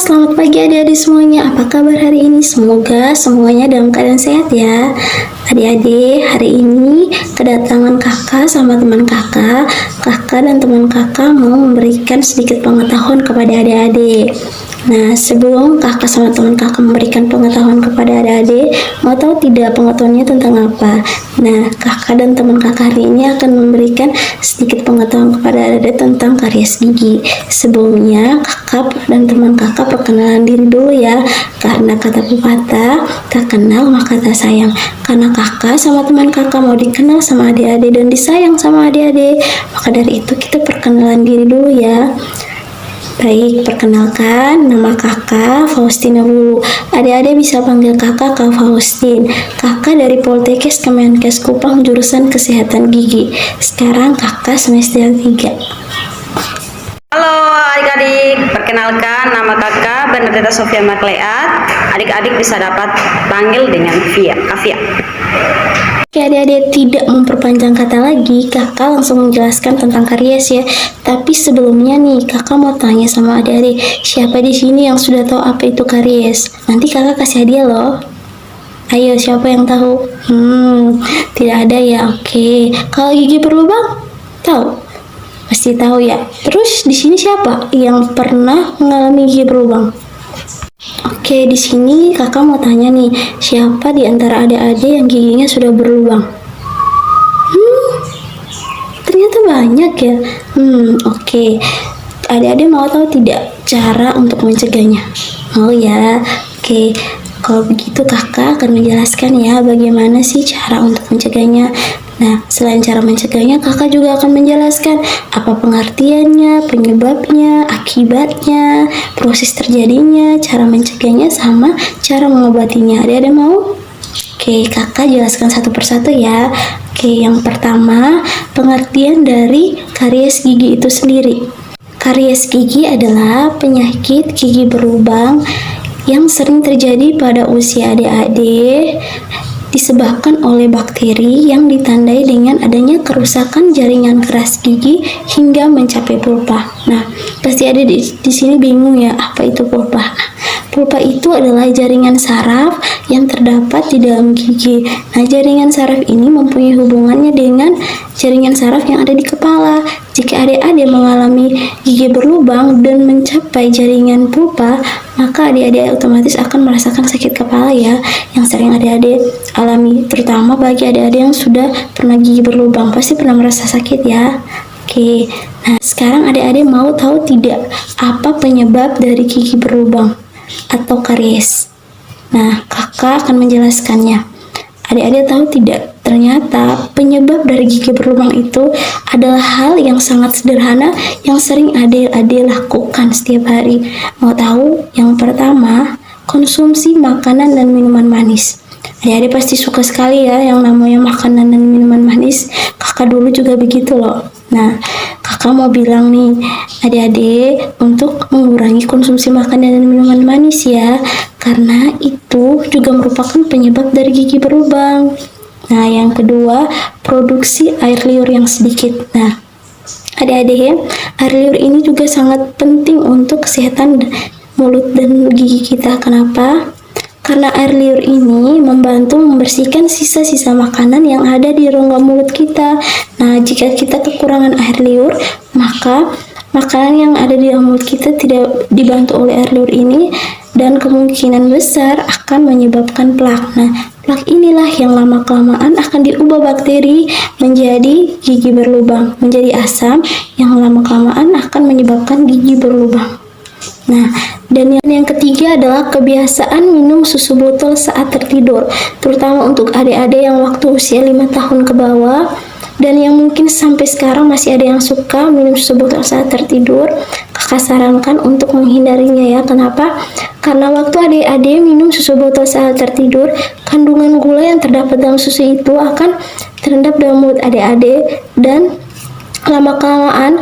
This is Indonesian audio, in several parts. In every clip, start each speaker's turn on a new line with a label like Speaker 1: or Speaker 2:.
Speaker 1: selamat pagi adik-adik semuanya. Apa kabar hari ini? Semoga semuanya dalam keadaan sehat ya. Adik-adik, hari ini kedatangan kakak sama teman kakak. Kakak dan teman kakak mau memberikan sedikit pengetahuan kepada adik-adik. Nah, sebelum kakak sama teman kakak memberikan pengetahuan kepada adik-adik, mau tahu tidak pengetahuannya tentang apa? Nah, kakak dan teman kakak hari ini akan memberikan sedikit pengetahuan kepada adik-adik tentang karies gigi. Sebelumnya, kakak dan teman kakak perkenalan diri dulu ya, karena kata pepatah, tak kenal maka tak sayang. Karena kakak sama teman kakak mau dikenal sama adik-adik dan disayang sama adik-adik, maka dari itu kita perkenalan diri dulu ya. Baik, perkenalkan, nama kakak Faustina Wulu. Adik-adik bisa panggil kakak Kak Faustin. Kakak dari Poltekkes Kemenkes Kupang jurusan Kesehatan Gigi. Sekarang kakak semester 3.
Speaker 2: Halo adik-adik, perkenalkan nama kakak Bernadetta Sofia Makleat. Adik-adik bisa dapat panggil dengan Kavia.
Speaker 1: Oke adik-adik, tidak memperpanjang kata lagi, kakak langsung menjelaskan tentang karies ya. Tapi sebelumnya nih, kakak mau tanya sama adik-adik, siapa di sini yang sudah tahu apa itu karies? Nanti kakak kasih hadiah loh. Ayo, siapa yang tahu? Tidak ada ya. Oke, kalau gigi berlubang, tahu? Pasti tahu ya. Terus di sini siapa yang pernah mengalami gigi berlubang? Oke, di sini kakak mau tanya nih, siapa di antara adik-adik yang giginya sudah berlubang? Ternyata banyak ya. Oke. Adik-adik mau tahu tidak cara untuk mencegahnya? Mau ya? Oke. Kalau begitu kakak akan menjelaskan ya bagaimana sih cara untuk mencegahnya. Nah, selain cara mencegahnya, kakak juga akan menjelaskan apa pengertiannya, penyebabnya, akibatnya, proses terjadinya, cara mencegahnya, sama cara mengobatinya. Ada mau? Oke, kakak jelaskan satu persatu ya. Oke, yang pertama, pengertian dari karies gigi itu sendiri. Karies gigi adalah penyakit gigi berlubang yang sering terjadi pada usia adik-adik, disebabkan oleh bakteri yang ditandai dengan adanya kerusakan jaringan keras gigi hingga mencapai pulpa. Nah, pasti ada di sini bingung ya, apa itu pulpa? Nah, pulpa itu adalah jaringan saraf yang terdapat di dalam gigi. Nah, jaringan saraf ini mempunyai hubungannya dengan jaringan saraf yang ada di kepala. Jika adik-adik mengalami gigi berlubang dan mencapai jaringan pulpa, maka adik-adik otomatis akan merasakan sakit kepala ya, yang sering adik-adik alami, terutama bagi adik-adik yang sudah pernah gigi berlubang, pasti pernah merasa sakit ya. Oke, nah sekarang adik-adik mau tahu tidak apa penyebab dari gigi berlubang atau karies? Nah, kakak akan menjelaskannya. Adik-adik tahu tidak, ternyata penyebab dari gigi berlubang itu adalah hal yang sangat sederhana yang sering adik-adik lakukan setiap hari. Mau tahu? Yang pertama, konsumsi makanan dan minuman manis. Adik-adik pasti suka sekali ya yang namanya makanan dan minuman manis. Kakak dulu juga begitu loh. Nah, kakak mau bilang nih, adik-adik untuk mengurangi konsumsi makanan dan minuman manis ya, karena itu juga merupakan penyebab dari gigi berlubang. Nah, yang kedua, produksi air liur yang sedikit. Nah, adik-adik ya, air liur ini juga sangat penting untuk kesehatan mulut dan gigi kita. Kenapa? Karena air liur ini membantu membersihkan sisa-sisa makanan yang ada di rongga mulut kita. Nah, jika kita kekurangan air liur, maka makanan yang ada di dalam mulut kita tidak dibantu oleh air liur ini dan kemungkinan besar akan menyebabkan plak. Nah, plak inilah yang lama-kelamaan akan diubah bakteri menjadi gigi berlubang, menjadi asam yang lama-kelamaan akan menyebabkan gigi berlubang. Nah, dan yang ketiga adalah kebiasaan minum susu botol saat tertidur, terutama untuk adik-adik yang waktu usia 5 tahun ke bawah dan yang mungkin sampai sekarang masih ada yang suka minum susu botol saat tertidur. Kakak sarankan untuk menghindarinya ya. Kenapa? Karena waktu adik-adik minum susu botol saat tertidur, kandungan gula yang terdapat dalam susu itu akan terendap dalam mulut adik-adik dan lama-kelamaan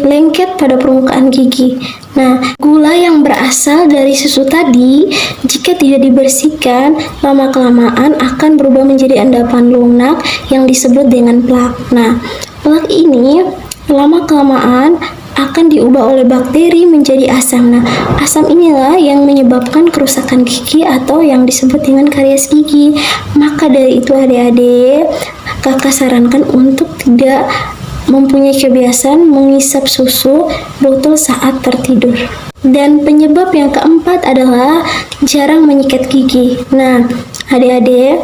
Speaker 1: lengket pada permukaan gigi. Nah, gula yang berasal dari susu tadi, jika tidak dibersihkan, lama-kelamaan akan berubah menjadi endapan lunak yang disebut dengan plak. Nah, plak ini lama-kelamaan akan diubah oleh bakteri menjadi asam. Nah, asam inilah yang menyebabkan kerusakan gigi atau yang disebut dengan karies gigi. Maka dari itu adik-adik, kakak sarankan untuk tidak mempunyai kebiasaan mengisap susu botol saat tertidur. Dan penyebab yang keempat adalah jarang menyikat gigi. Nah, adik-adik,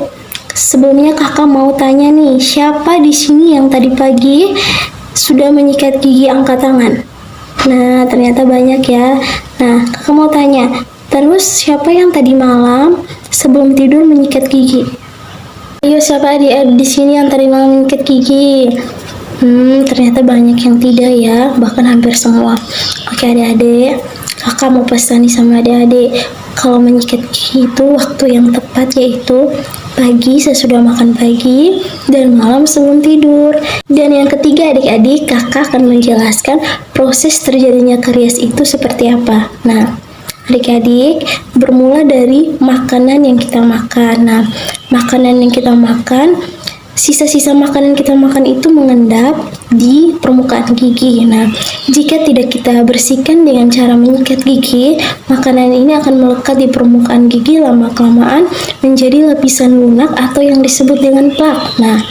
Speaker 1: sebelumnya kakak mau tanya nih, siapa di sini yang tadi pagi sudah menyikat gigi? Angkat tangan. Nah, ternyata banyak ya. Nah, kakak mau tanya, terus siapa yang tadi malam sebelum tidur menyikat gigi? Ayo, siapa adik-adik di sini yang tadi malam menyikat gigi? Ternyata banyak yang tidak ya, bahkan hampir semua. Oke adik-adik, kakak mau pesan nih sama adik-adik, kalau menyikat gigi itu waktu yang tepat yaitu pagi sesudah makan pagi dan malam sebelum tidur. Dan yang ketiga adik-adik, kakak akan menjelaskan proses terjadinya karies itu seperti apa. Nah, adik-adik, bermula dari makanan yang kita makan. Nah, makanan yang kita makan, sisa-sisa makanan kita makan itu mengendap di permukaan gigi. Nah, jika tidak kita bersihkan dengan cara menyikat gigi, makanan ini akan melekat di permukaan gigi, lama-kelamaan menjadi lapisan lunak atau yang disebut dengan plak. Nah,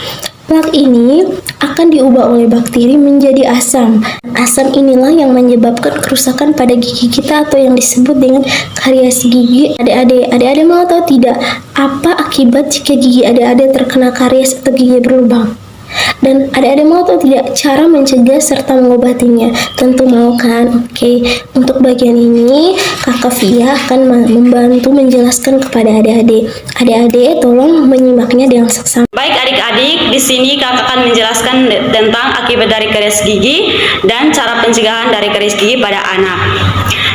Speaker 1: plak ini akan diubah oleh bakteri menjadi asam. Asam inilah yang menyebabkan kerusakan pada gigi kita atau yang disebut dengan karies gigi. Adik-adik mau tahu tidak apa akibat jika gigi adik-adik terkena karies atau gigi berlubang? Dan adik-adik mau tahu tidak cara mencegah serta mengobatinya? Tentu mau kan? Oke, untuk bagian ini kakak Via akan membantu menjelaskan kepada adik-adik. Adik-adik tolong menyimaknya dengan seksama.
Speaker 2: Baik adik-adik, di sini kakak akan menjelaskan tentang akibat dari karies gigi dan cara pencegahan dari karies gigi pada anak.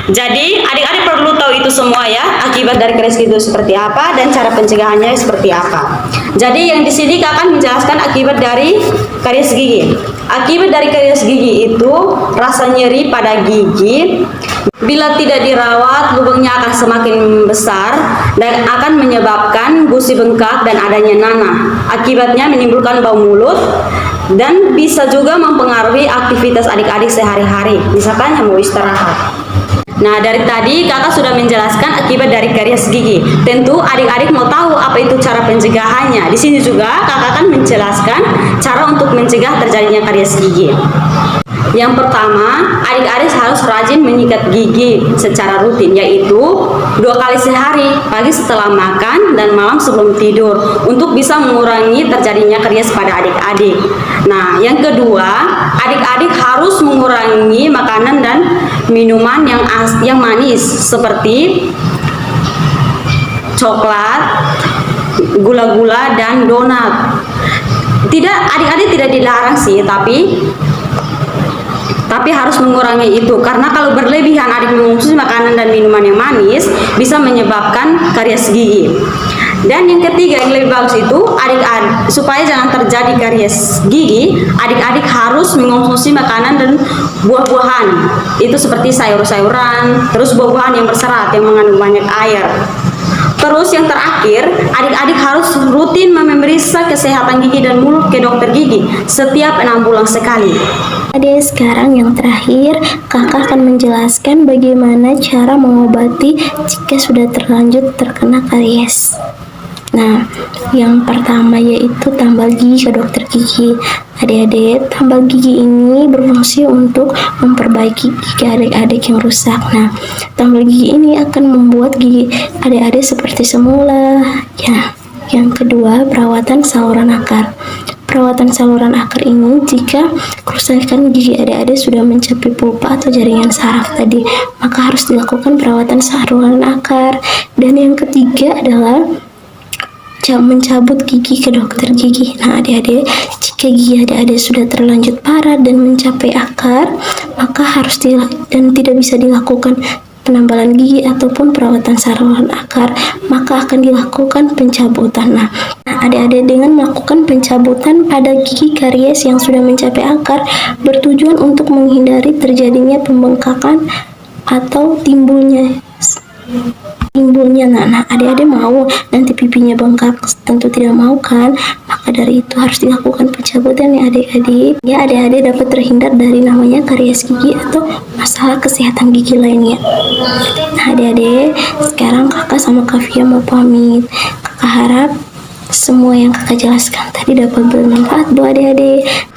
Speaker 2: Jadi adik-adik perlu tahu itu semua ya, akibat dari karies gigi itu seperti apa dan cara pencegahannya seperti apa. Jadi yang di sini kakak akan menjelaskan akibat dari karies gigi. Akibat dari karies gigi itu rasa nyeri pada gigi. Bila tidak dirawat, lubangnya akan semakin besar dan akan menyebabkan gusi bengkak dan adanya nanah. Akibatnya menimbulkan bau mulut dan bisa juga mempengaruhi aktivitas adik-adik sehari-hari, misalkan yang mau istirahat. Nah, dari tadi kakak sudah menjelaskan akibat dari karies gigi. Tentu adik-adik mau tahu apa itu cara pencegahannya. Di sini juga kakak akan menjelaskan cara untuk mencegah terjadinya karies gigi. Yang pertama, adik-adik harus rajin menyikat gigi secara rutin, yaitu 2 kali sehari, pagi setelah makan dan malam sebelum tidur, untuk bisa mengurangi terjadinya karies pada adik-adik. Nah, yang kedua, adik-adik harus mengurangi makanan dan minuman yang manis seperti coklat, gula-gula, dan donat. Tidak, adik-adik tidak dilarang sih, tapi harus mengurangi itu, karena kalau berlebihan adik mengonsumsi makanan dan minuman yang manis bisa menyebabkan karies gigi. Dan yang ketiga yang lebih bagus itu, adik-adik supaya jangan terjadi karies gigi, adik-adik harus mengonsumsi makanan dan buah-buahan. Itu seperti sayur-sayuran, terus buah-buahan yang berserat yang mengandung banyak air. Terus yang terakhir, adik-adik harus rutin memeriksa kesehatan gigi dan mulut ke dokter gigi setiap 6 bulan sekali.
Speaker 1: Adik, sekarang yang terakhir, kakak akan menjelaskan bagaimana cara mengobati jika sudah terlanjur terkena karies. Nah, yang pertama yaitu tambal gigi ke dokter gigi. Adik-adik, tambal gigi ini berfungsi untuk memperbaiki gigi adik-adik yang rusak. Nah, tambal gigi ini akan membuat gigi adik-adik seperti semula. Ya, yang kedua, perawatan saluran akar. Perawatan saluran akar ini jika kerusakan gigi adik-adik sudah mencapai pulpa atau jaringan saraf tadi, maka harus dilakukan perawatan saluran akar. Dan yang ketiga adalah mencabut gigi ke dokter gigi. Nah, adik-adik, jika gigi adik-adik sudah terlanjut parah dan mencapai akar, maka harus dan tidak bisa dilakukan penambalan gigi ataupun perawatan saluran akar, maka akan dilakukan pencabutan. Nah, adik-adik, dengan melakukan pencabutan pada gigi karies yang sudah mencapai akar, bertujuan untuk menghindari terjadinya pembengkakan atau timbulnya. Nah, adik-adik mau nanti nanti pipinya bengkak, tentu tidak mau kan. Maka dari itu harus dilakukan pencabutan ya adik-adik. Ya adik-adik dapat terhindar dari namanya karies gigi atau masalah kesehatan gigi lainnya. Nah adik-adik, sekarang kakak sama Kak Via mau pamit. Kakak harap semua yang kakak jelaskan tadi dapat bermanfaat buat adik-adik.